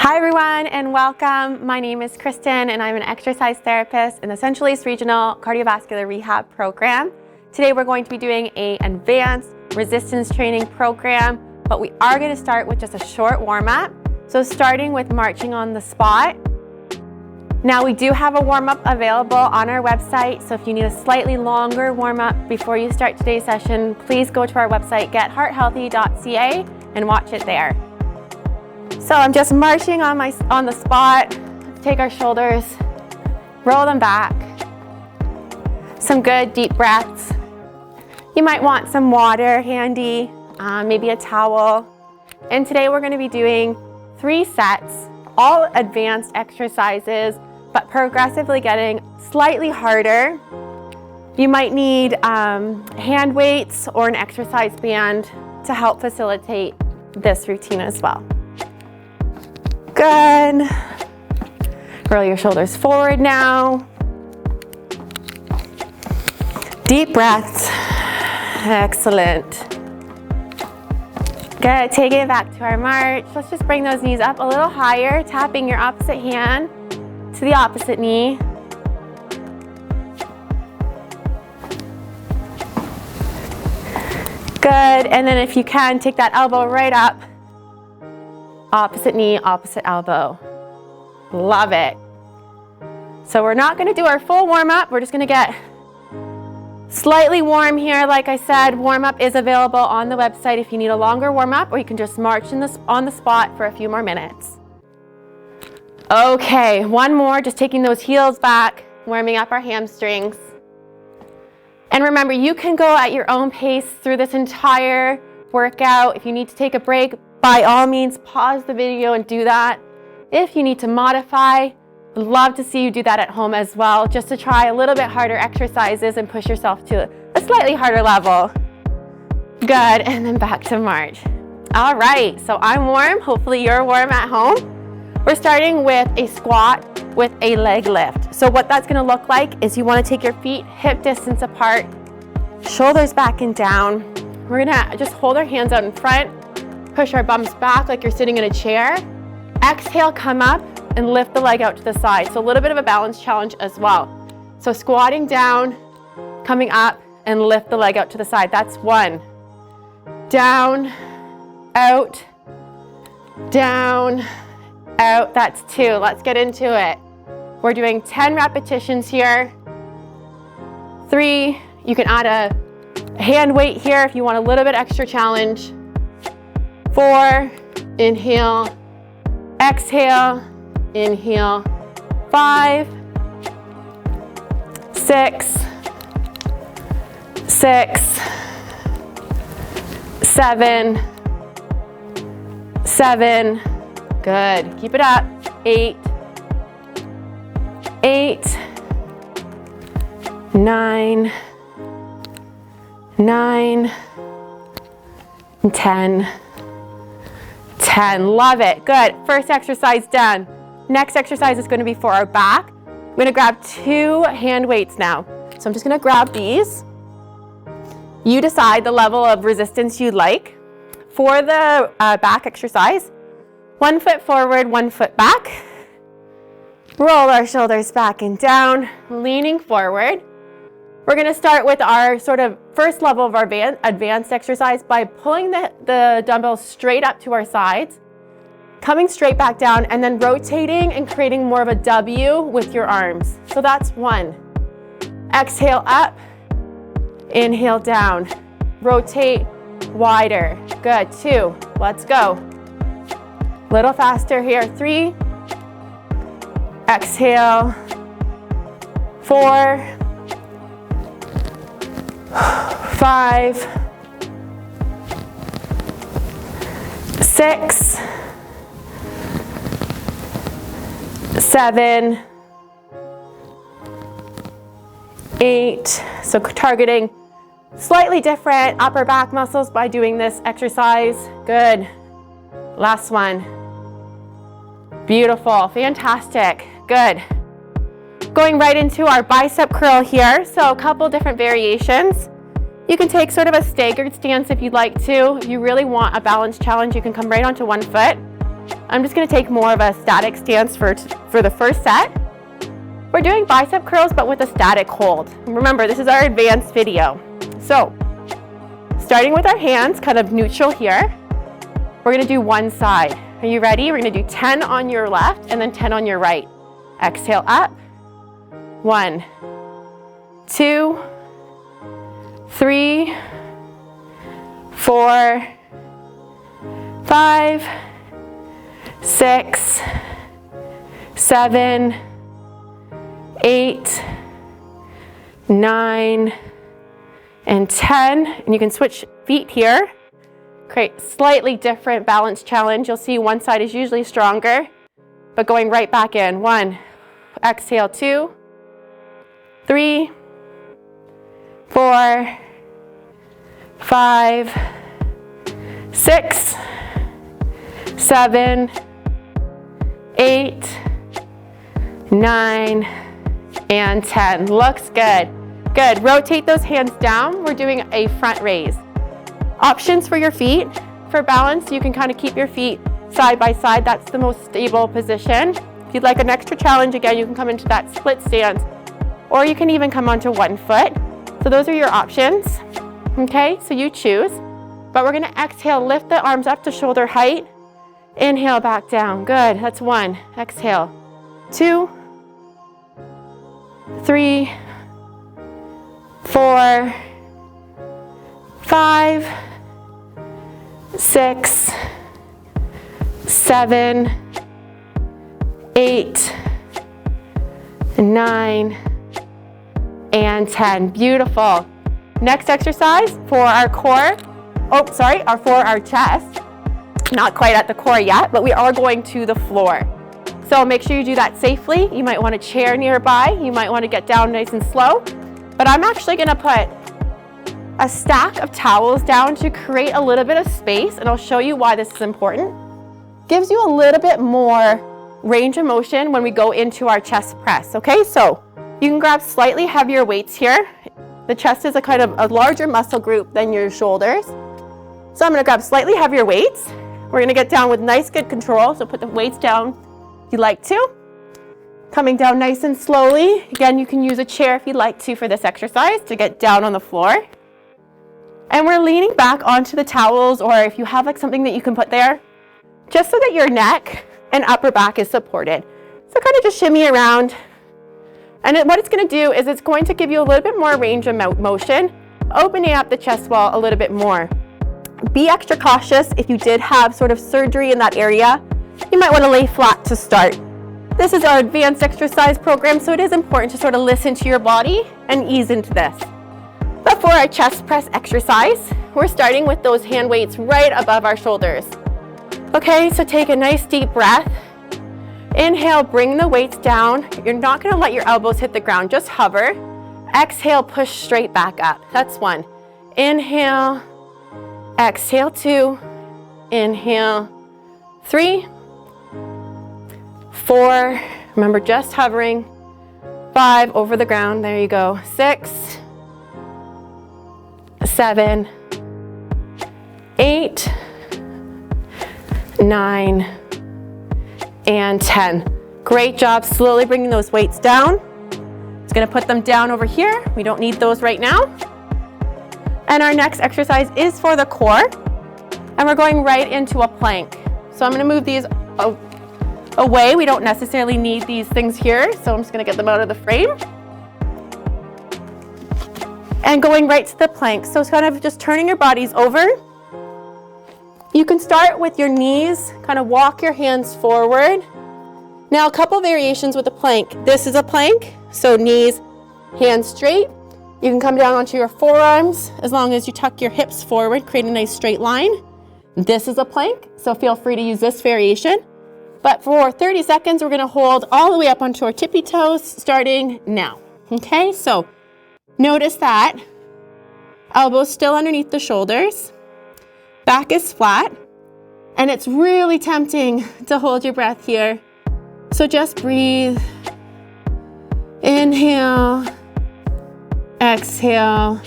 Hi everyone and welcome. My name is Kristen and I'm an exercise therapist in the Central East Regional Cardiovascular Rehab program. Today we're going to be doing an advanced resistance training program, but we are going to start with just a short warm-up. So starting with marching on the spot. Now we do have a warm-up available on our website, so if you need a slightly longer warm-up before you start today's session, please go to our website gethearthealthy.ca and watch it there. So I'm just marching on the spot. Let's take our shoulders, roll them back. Some good deep breaths. You might want some water handy, maybe a towel. And today we're going to be doing 3 sets, all advanced exercises, but progressively getting slightly harder. You might need hand weights or an exercise band to help facilitate this routine as well. Good. Roll your shoulders forward now. Deep breaths. Excellent. Good. Take it back to our march. Let's just bring those knees up a little higher, tapping your opposite hand to the opposite knee. Good. And then if you can, take that elbow right up. Opposite knee, opposite elbow. Love it. So we're not going to do our full warm-up. We're just going to get slightly warm here. Like I said, warm-up is available on the website if you need a longer warm-up, or you can just march on the spot for a few more minutes. Okay, one more, just taking those heels back, warming up our hamstrings. And remember, you can go at your own pace through this entire workout. If you need to take a break, by all means, pause the video and do that. If you need to modify, I'd love to see you do that at home as well, just to try a little bit harder exercises and push yourself to a slightly harder level. Good, and then back to march. All right, so I'm warm. Hopefully you're warm at home. We're starting with a squat with a leg lift. So what that's gonna look like is you wanna take your feet hip distance apart, shoulders back and down. We're gonna just hold our hands out in front, push our bums back like you're sitting in a chair. Exhale, come up and lift the leg out to the side. So a little bit of a balance challenge as well. So squatting down, coming up and lift the leg out to the side. That's 1. Down, out, down, out. That's 2. Let's get into it. We're doing 10 repetitions here. 3, you can add a hand weight here if you want a little bit extra challenge. 4, inhale, exhale, inhale. 5, 6, 7, 7. Good. Keep it up. 8, 9, 10. 10. Love it. Good. First exercise done. Next exercise is going to be for our back. I'm going to grab 2 hand weights now. So I'm just going to grab these. You decide the level of resistance you like. For the back exercise, 1 foot forward, 1 foot back. Roll our shoulders back and down, leaning forward. We're going to start with our sort of first level of our advanced exercise by pulling the dumbbells straight up to our sides, coming straight back down, and then rotating and creating more of a W with your arms. So that's 1. Exhale up, inhale down, rotate wider. Good. 2. Let's go. Little faster here. 3. Exhale. 4. 5, 6, 7, 8. So targeting slightly different upper back muscles by doing this exercise. Good. Last one. Beautiful. Fantastic. Good. Going right into our bicep curl here. So a couple different variations. You can take sort of a staggered stance if you'd like to. If you really want a balance challenge, you can come right onto 1 foot. I'm just gonna take more of a static stance for the first set. We're doing bicep curls, but with a static hold. Remember, this is our advanced video. So, starting with our hands, kind of neutral here, we're gonna do one side. Are you ready? We're gonna do 10 on your left and then 10 on your right. Exhale up. 1, 2, 3, 4, 5, 6, 7, 8, 9, and 10. And you can switch feet here. Create slightly different balance challenge. You'll see one side is usually stronger, but going right back in. 1, exhale, 2, 3, 4, 5, 6, 7, 8, 9, and 10. Looks good. Good. Rotate those hands down. We're doing a front raise. Options for your feet. For balance, you can kind of keep your feet side by side. That's the most stable position. If you'd like an extra challenge, again, you can come into that split stance, or you can even come onto one foot. So those are your options. Okay, so you choose. But we're gonna exhale, lift the arms up to shoulder height. Inhale, back down. Good, that's 1. Exhale. 2, 3, 4, 5, 6, 7, 8, 9, and 10. Beautiful. Next exercise for our core, for our chest. Not quite at the core yet, but we are going to the floor. So make sure you do that safely. You might want a chair nearby. You might want to get down nice and slow. But I'm actually gonna put a stack of towels down to create a little bit of space, and I'll show you why this is important. Gives you a little bit more range of motion when we go into our chest press, okay? So you can grab slightly heavier weights here. The chest is a kind of a larger muscle group than your shoulders. So I'm gonna grab slightly heavier weights. We're gonna get down with nice, good control. So put the weights down if you'd like to. Coming down nice and slowly. Again, you can use a chair if you'd like to for this exercise to get down on the floor. And we're leaning back onto the towels, or if you have like something that you can put there, just so that your neck and upper back is supported. So kind of just shimmy around. And what it's gonna do is it's going to give you a little bit more range of motion, opening up the chest wall a little bit more. Be extra cautious if you did have sort of surgery in that area. You might wanna lay flat to start. This is our advanced exercise program, so it is important to sort of listen to your body and ease into this. But for our chest press exercise, we're starting with those hand weights right above our shoulders. Okay, so take a nice deep breath. Inhale, bring the weights down. You're not gonna let your elbows hit the ground, just hover. Exhale, push straight back up. That's 1. Inhale, exhale, 2. Inhale, 3, 4. Remember, just hovering. 5, over the ground, there you go. 6, 7, 8, 9, and 10. Great job, slowly bringing those weights down. Just gonna put them down over here. We don't need those right now. And our next exercise is for the core, and we're going right into a plank. So I'm gonna move these away. We don't necessarily need these things here, so I'm just gonna get them out of the frame. And going right to the plank. So it's kind of just turning your bodies over. You can start with your knees, kind of walk your hands forward. Now a couple variations with the plank. This is a plank, so knees, hands straight. You can come down onto your forearms as long as you tuck your hips forward, create a nice straight line. This is a plank, so feel free to use this variation. But for 30 seconds, we're gonna hold all the way up onto our tippy toes, starting now. Okay, so notice that. Elbows still underneath the shoulders. Back is flat. And it's really tempting to hold your breath here. So just breathe. Inhale. Exhale.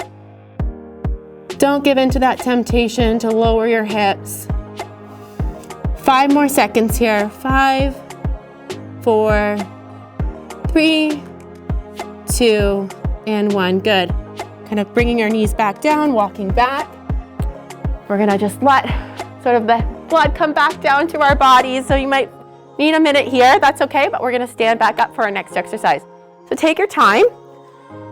Don't give in to that temptation to lower your hips. 5 more seconds here. 5, 4, 3, 2, and 1. Good. Kind of bringing our knees back down, walking back. We're gonna just let sort of the blood come back down to our bodies. So you might need a minute here, that's okay, but we're gonna stand back up for our next exercise. So take your time.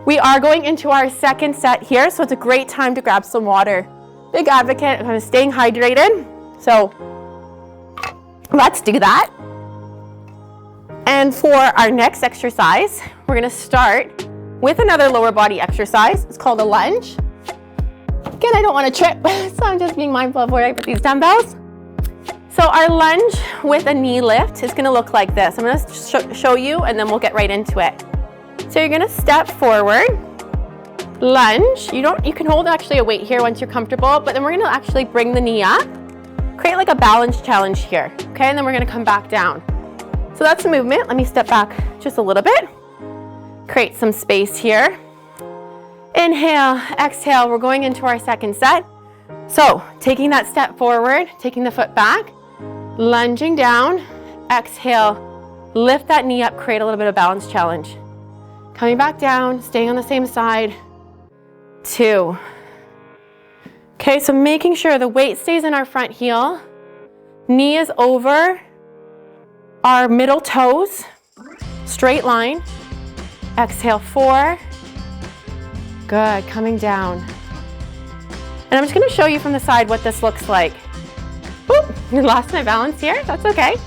We are going into our second set here, so it's a great time to grab some water. Big advocate of kind of staying hydrated. So let's do that. And for our next exercise, we're gonna start with another lower body exercise. It's called a lunge. Again, I don't wanna trip, so I'm just being mindful of where I put these dumbbells. So our lunge with a knee lift is gonna look like this. I'm gonna show you and then we'll get right into it. So you're gonna step forward, lunge. You can hold actually a weight here once you're comfortable, but then we're gonna actually bring the knee up, create like a balance challenge here, okay? And then we're gonna come back down. So that's the movement. Let me step back just a little bit. Create some space here. Inhale, exhale, we're going into our second set. So taking that step forward, taking the foot back, lunging down, exhale, lift that knee up, create a little bit of balance challenge. Coming back down, staying on the same side, 2. Okay, so making sure the weight stays in our front heel, knee is over our middle toes, straight line. Exhale, 4. Good, coming down. And I'm just gonna show you from the side what this looks like. Oop, I lost my balance here, that's okay.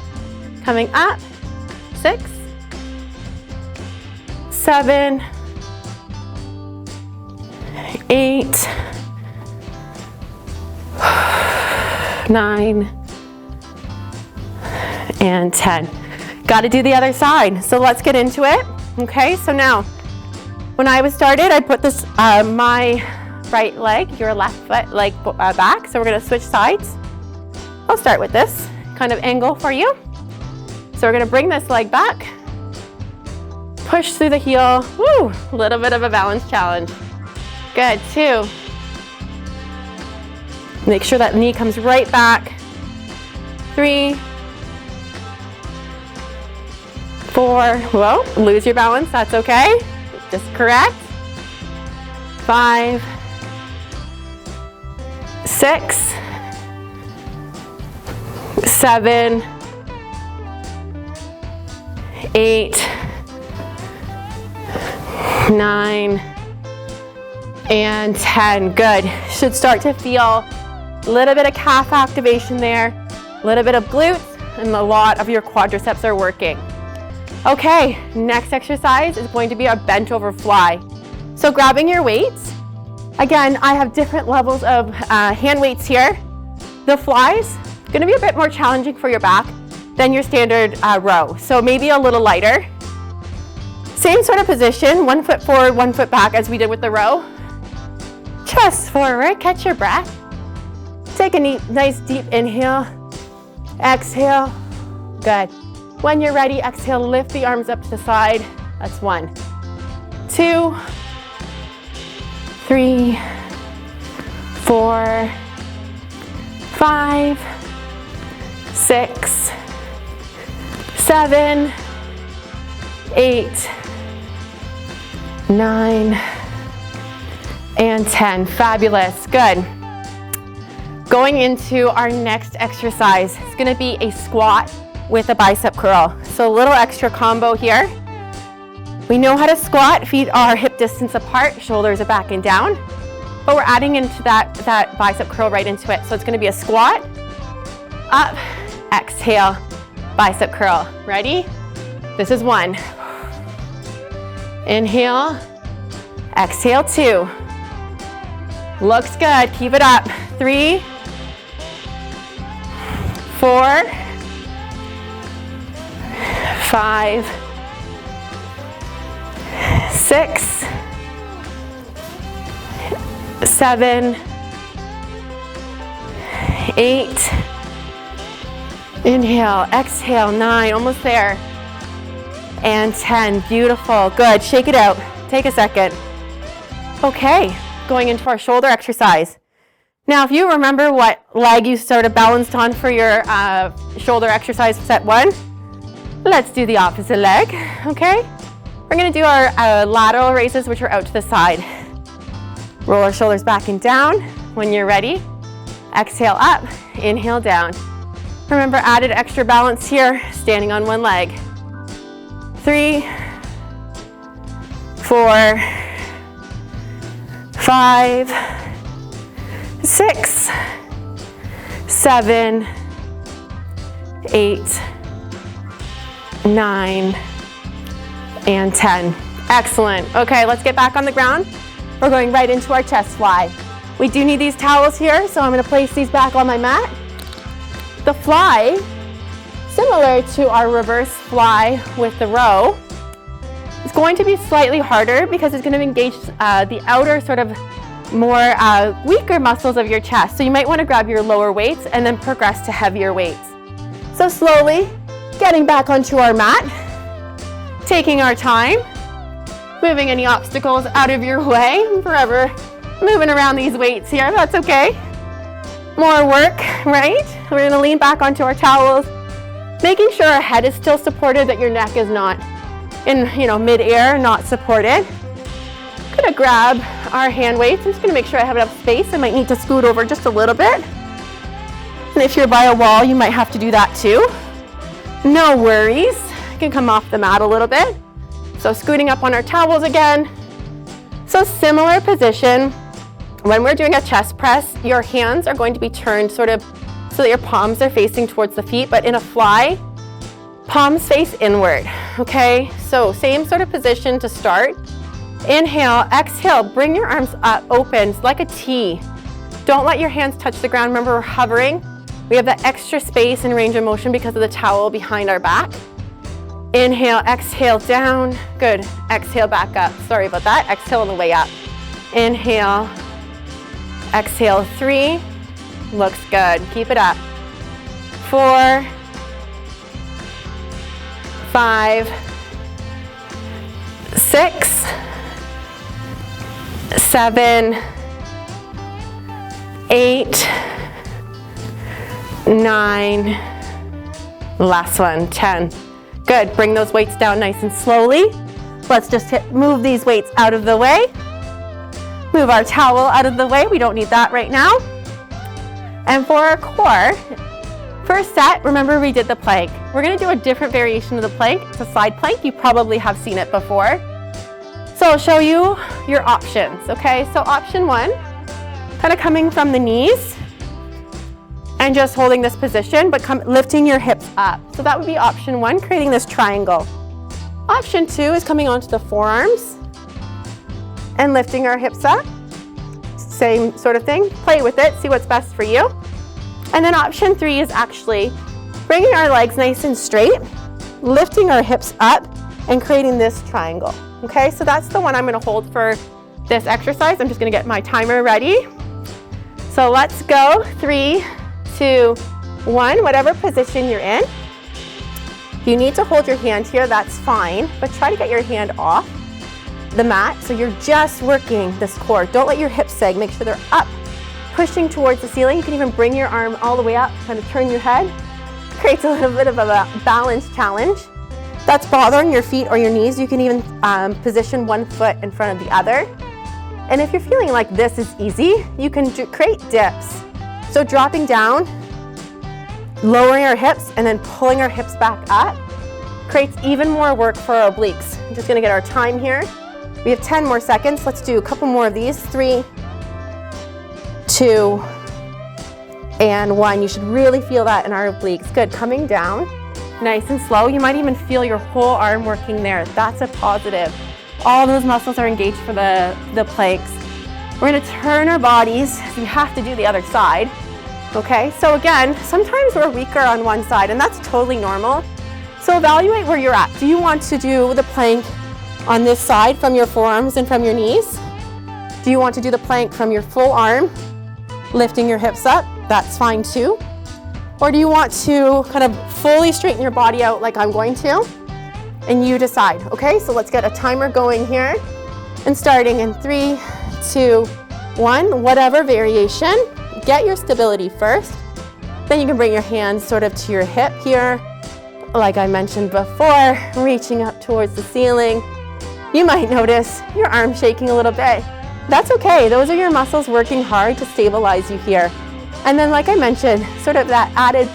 Coming up, 6, 7, 8, 9, and 10. Got to do the other side. So let's get into it. Okay, so now, when I was started, I put this, my right leg, your left foot leg back. So we're gonna switch sides. I'll start with this kind of angle for you. So we're gonna bring this leg back, push through the heel. Woo, a little bit of a balance challenge. Good, 2. Make sure that knee comes right back. 3, 4, whoa, lose your balance, that's okay. Just correct. 5, 6, 7, 8, 9, and 10. Good. Should start to feel a little bit of calf activation there, a little bit of glutes, and a lot of your quadriceps are working. Okay, next exercise is going to be our bent over fly. So grabbing your weights. Again, I have different levels of hand weights here. The flies, gonna be a bit more challenging for your back than your standard row. So maybe a little lighter. Same sort of position, 1 foot forward, 1 foot back as we did with the row. Chest forward, catch your breath. Take a nice deep inhale. Exhale, good. When you're ready, exhale, lift the arms up to the side. That's 1, 2, 3, 4, 5, 6, 7, 8, 9, and 10. Fabulous, good. Going into our next exercise, it's gonna be a squat with a bicep curl. So a little extra combo here. We know how to squat, feet are hip distance apart, shoulders are back and down, but we're adding into that bicep curl right into it. So it's gonna be a squat, up, exhale, bicep curl. Ready? This is 1. Inhale, exhale, 2. Looks good, keep it up. 3, 4, 5, 6, 7, 8, inhale, exhale, 9, almost there, and 10, beautiful, good, shake it out, take a second. Okay, going into our shoulder exercise. Now, if you remember what leg you sort of balanced on for your shoulder exercise set 1, let's do the opposite leg, okay? We're gonna do our lateral raises, which are out to the side. Roll our shoulders back and down. When you're ready, exhale up, inhale down. Remember, added extra balance here, standing on one leg. 3, 4, 5, 6, 7, 8, 9, and 10. Excellent. Okay, let's get back on the ground. We're going right into our chest fly. We do need these towels here, so I'm going to place these back on my mat. The fly, similar to our reverse fly with the row, is going to be slightly harder because it's going to engage the outer sort of more weaker muscles of your chest. So you might want to grab your lower weights and then progress to heavier weights. So slowly getting back onto our mat, taking our time, moving any obstacles out of your way. I'm forever moving around these weights here, that's okay. More work, right? We're gonna lean back onto our towels, making sure our head is still supported, that your neck is not in, mid-air, not supported. I'm gonna grab our hand weights. I'm just gonna make sure I have enough space. I might need to scoot over just a little bit. And if you're by a wall, you might have to do that too. No worries. You can come off the mat a little bit. So scooting up on our towels again. So similar position. When we're doing a chest press, your hands are going to be turned sort of so that your palms are facing towards the feet, but in a fly, palms face inward, okay? So same sort of position to start. Inhale, exhale, bring your arms up, open, like a T. Don't let your hands touch the ground. Remember, we're hovering. We have that extra space and range of motion because of the towel behind our back. Inhale, exhale, down. Good. Exhale, back up. Sorry about that. Exhale on the way up. Inhale, exhale, 3. Looks good. Keep it up. 4, 5, 6, 7, 8, 9, last one, 10. Good, bring those weights down nice and slowly. Let's just move these weights out of the way. Move our towel out of the way, we don't need that right now. And for our core, first set, remember we did the plank. We're gonna do a different variation of the plank. It's a side plank, you probably have seen it before. So I'll show you your options, okay? So option 1, kind of coming from the knees and just holding this position, but lifting your hips up. So that would be option 1, creating this triangle. Option 2 is coming onto the forearms and lifting our hips up. Same sort of thing, play with it, see what's best for you. And then option 3 is actually bringing our legs nice and straight, lifting our hips up and creating this triangle. Okay, so that's the one I'm gonna hold for this exercise. I'm just gonna get my timer ready. So let's go, 3, 2, 1, whatever position you're in. If you need to hold your hand here, that's fine, but try to get your hand off the mat so you're just working this core. Don't let your hips sag, make sure they're up, pushing towards the ceiling. You can even bring your arm all the way up, kind of turn your head. Creates a little bit of a balance challenge. That's bothering your feet or your knees, you can even position one foot in front of the other. And if you're feeling like this is easy, you can create dips. So dropping down, lowering our hips, and then pulling our hips back up creates even more work for our obliques. I'm just gonna get our time here. We have 10 more seconds. Let's do a couple more of these. 3, 2, and 1. You should really feel that in our obliques. Good, coming down, nice and slow. You might even feel your whole arm working there. That's a positive. All those muscles are engaged for the planks. We're gonna turn our bodies, so you have to do the other side. Okay, so again, sometimes we're weaker on one side, and that's totally normal. So evaluate where you're at. Do you want to do the plank on this side from your forearms and from your knees? Do you want to do the plank from your full arm, lifting your hips up? That's fine too. Or do you want to kind of fully straighten your body out like I'm going to? And you decide, okay? So let's get a timer going here and starting in 3, 2, 1, whatever variation. get your stability first. Then you can bring your hands sort of to your hip here. Like I mentioned before, reaching up towards the ceiling. You might notice your arm shaking a little bit. That's okay. Those are your muscles working hard to stabilize you here. And then like I mentioned, sort of that added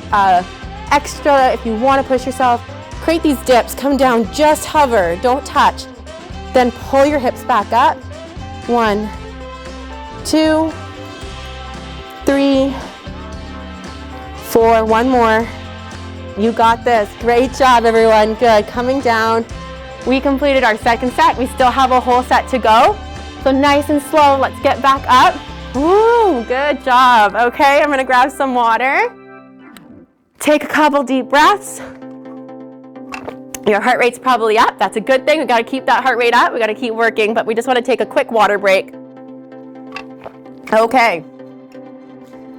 extra, if you want to push yourself, create these dips, come down, just hover, don't touch. Then pull your hips back up. 1, 2, 3, 4, one more. You got this. Great job, everyone. Good. Coming down. We completed our second set. We still have a whole set to go. So nice and slow. Let's get back up. Woo, good job. Okay, I'm gonna grab some water. Take a couple deep breaths. Your heart rate's probably up. That's a good thing. We gotta keep that heart rate up. We gotta keep working, but we just wanna take a quick water break. Okay.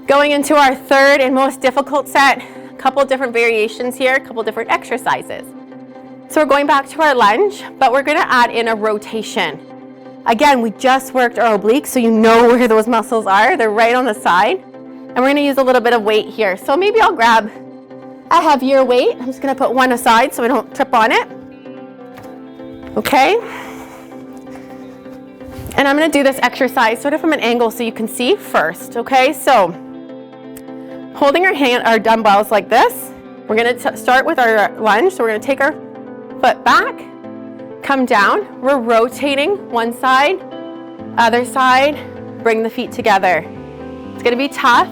Going into our third and most difficult set. A couple different variations here, a couple different exercises. So we're going back to our lunge, but we're gonna add in a rotation. Again, we just worked our obliques, so you know where those muscles are. They're right on the side. And we're gonna use a little bit of weight here. So maybe I'll grab a heavier weight. I'm just gonna put one aside so I don't trip on it. Okay. And I'm gonna do this exercise sort of from an angle so you can see first, okay? So, holding our dumbbells like this, we're gonna start with our lunge. So we're gonna take our foot back, come down. We're rotating one side, other side, bring the feet together. It's gonna be tough.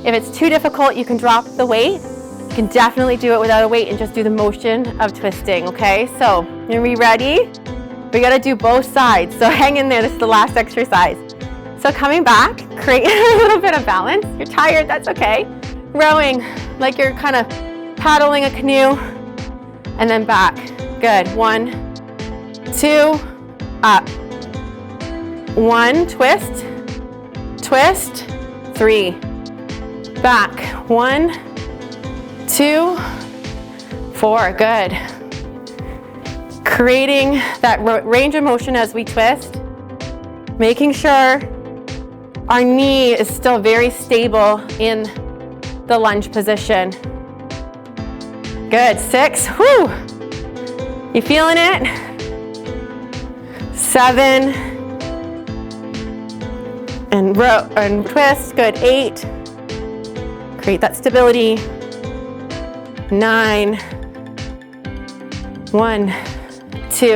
If it's too difficult, you can drop the weight. You can definitely do it without a weight and just do the motion of twisting, okay? So, are we ready? We gotta do both sides, so hang in there. This is the last exercise. So coming back, create a little bit of balance. You're tired, that's okay. Rowing like you're kind of paddling a canoe, and then back. Good, 1, 2, up. 1, twist, twist, 3. Back, 1, 2, 4, good. Creating that range of motion as we twist, making sure our knee is still very stable in the lunge position. Good, 6, whoo. You feeling it? 7, and row and twist, good, 8. Create that stability. 9, 1, 2,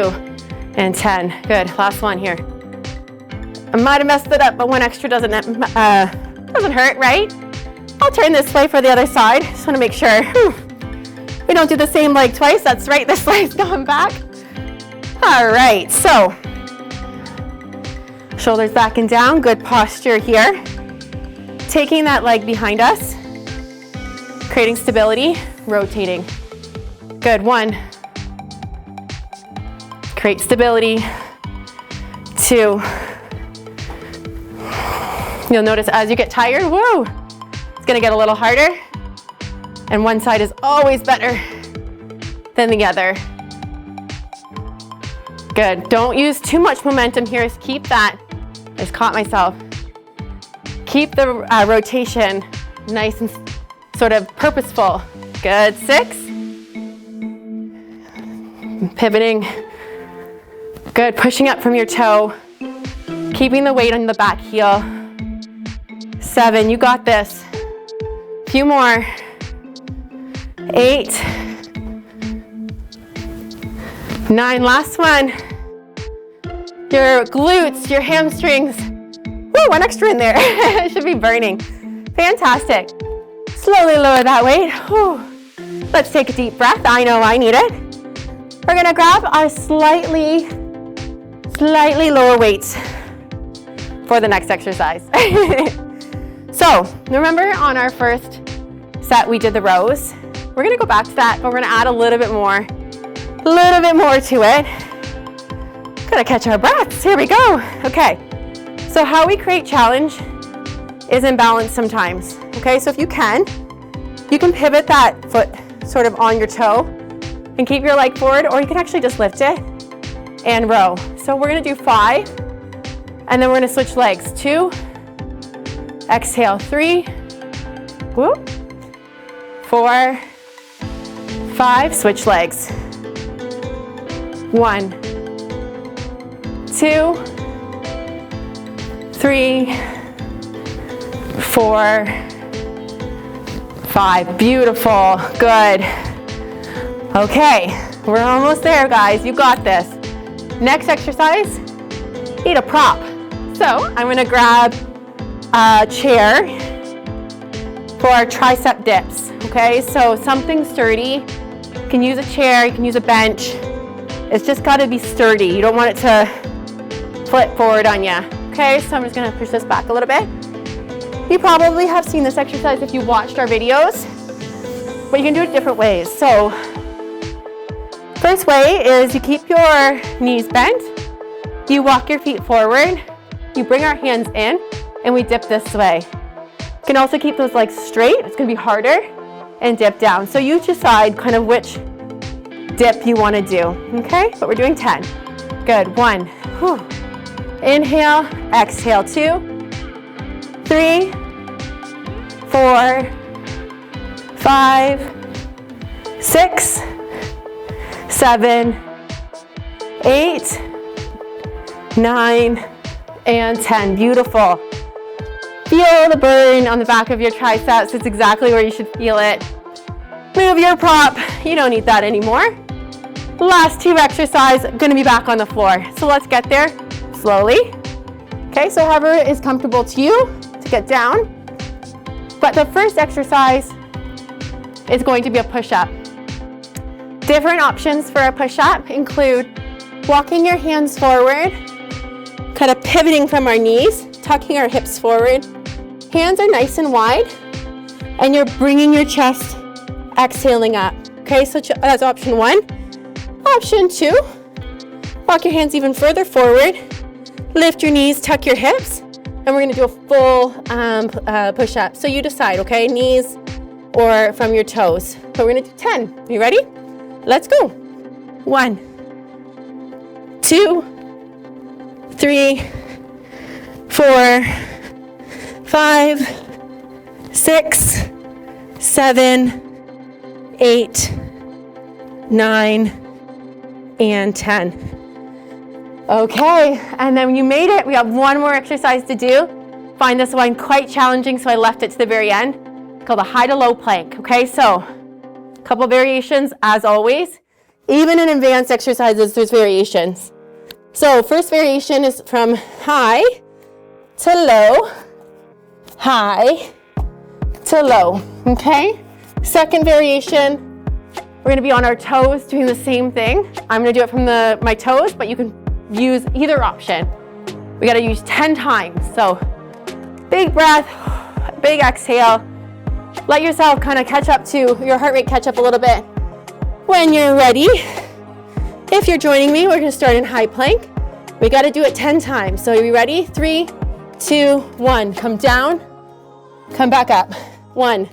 and 10. Good, last one here. I might have messed it up, but one extra doesn't hurt, right? I'll turn this way for the other side. Just wanna make sure we don't do the same leg twice. That's right, this leg's going back. All right, so shoulders back and down, good posture here. Taking that leg behind us, creating stability, rotating. Good, 1. Create stability. 2. You'll notice as you get tired, whoa, it's gonna get a little harder. And one side is always better than the other. Good, don't use too much momentum here. Just keep that, I just caught myself. Keep the rotation nice and sort of purposeful. Good, 6. Pivoting. Good, pushing up from your toe. Keeping the weight on the back heel. 7, you got this. Few more. 8. 9, last one. Your glutes, your hamstrings. Woo, one extra in there. It should be burning. Fantastic. Slowly lower that weight. Whew. Let's take a deep breath. I know I need it. We're gonna grab our slightly lower weights for the next exercise. So, remember on our first set we did the rows? We're gonna go back to that, but we're gonna add a little bit more to it. Gotta catch our breaths, here we go. Okay, so how we create challenge is imbalance sometimes. Okay, so if you can pivot that foot sort of on your toe and keep your leg forward, or you can actually just lift it and row. So we're gonna do 5, and then we're gonna switch legs. 2, Exhale, 3, whoop, 4, 5, switch legs. 1, 2, 3, 4, 5. Beautiful, good. Okay, we're almost there, guys. You got this. Next exercise, need a prop. So I'm gonna grab a chair for our tricep dips, okay? So something sturdy. You can use a chair, you can use a bench. It's just gotta be sturdy. You don't want it to flip forward on you. Okay, so I'm just gonna push this back a little bit. You probably have seen this exercise if you watched our videos, but you can do it different ways. So, first way is you keep your knees bent, you walk your feet forward, you bring our hands in, and we dip this way. You can also keep those legs straight, it's gonna be harder, and dip down. So you decide kind of which dip you wanna do, okay? But we're doing 10. Good, 1, whew. Inhale, exhale, 2, 3, 4, 5, 6, 7, 8, 9, and 10. Beautiful. Feel the burn on the back of your triceps. It's exactly where you should feel it. Move your prop. You don't need that anymore. Last 2 exercises, gonna be back on the floor. So let's get there slowly. Okay, so however is comfortable to you to get down. But the first exercise is going to be a push-up. Different options for a push-up include walking your hands forward, kind of pivoting from our knees, tucking our hips forward. Hands are nice and wide, and you're bringing your chest, exhaling up. Okay, so that's option 1. Option 2, walk your hands even further forward, lift your knees, tuck your hips, and we're gonna do a full push-up. So you decide, okay, knees or from your toes. But we're gonna do 10. You ready? Let's go. 1, 2, 3, 4, 5, 6, 7, 8, 9, and 10. Okay, and then when you made it, we have one more exercise to do. Find this one quite challenging, so I left it to the very end. It's called a high to low plank, okay? So, a couple variations as always. Even in advanced exercises, there's variations. So, first variation is from high to low, high to low, okay? Second variation, we're gonna be on our toes doing the same thing. I'm gonna do it from my toes, but you can use either option. We gotta use 10 times. So big breath, big exhale. Let yourself kind of catch up to, your heart rate catch up a little bit. When you're ready, if you're joining me, we're gonna start in high plank. We gotta do it 10 times. So are you ready? 3, 2, 1. Come down, come back up. 1,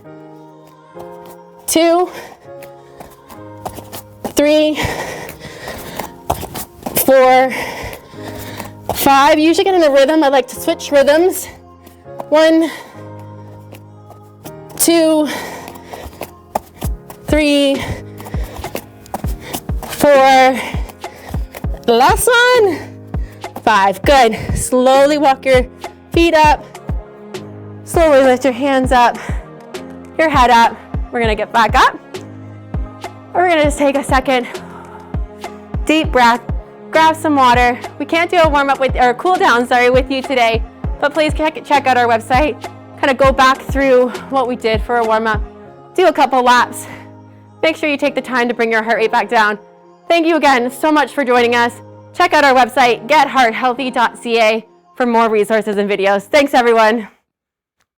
2, 3, 4, 5. You usually get in a rhythm. I like to switch rhythms. 1, 2, 3, 4. Last one. 5. Good. Slowly walk your feet up. Slowly lift your hands up, your head up. We're gonna get back up. We're gonna just take a second, deep breath, grab some water. We can't do a warm up with, or cool down, with you today, but please check out our website. Kind of go back through what we did for a warm up. Do a couple laps. Make sure you take the time to bring your heart rate back down. Thank you again so much for joining us. Check out our website, gethearthealthy.ca, for more resources and videos. Thanks, everyone.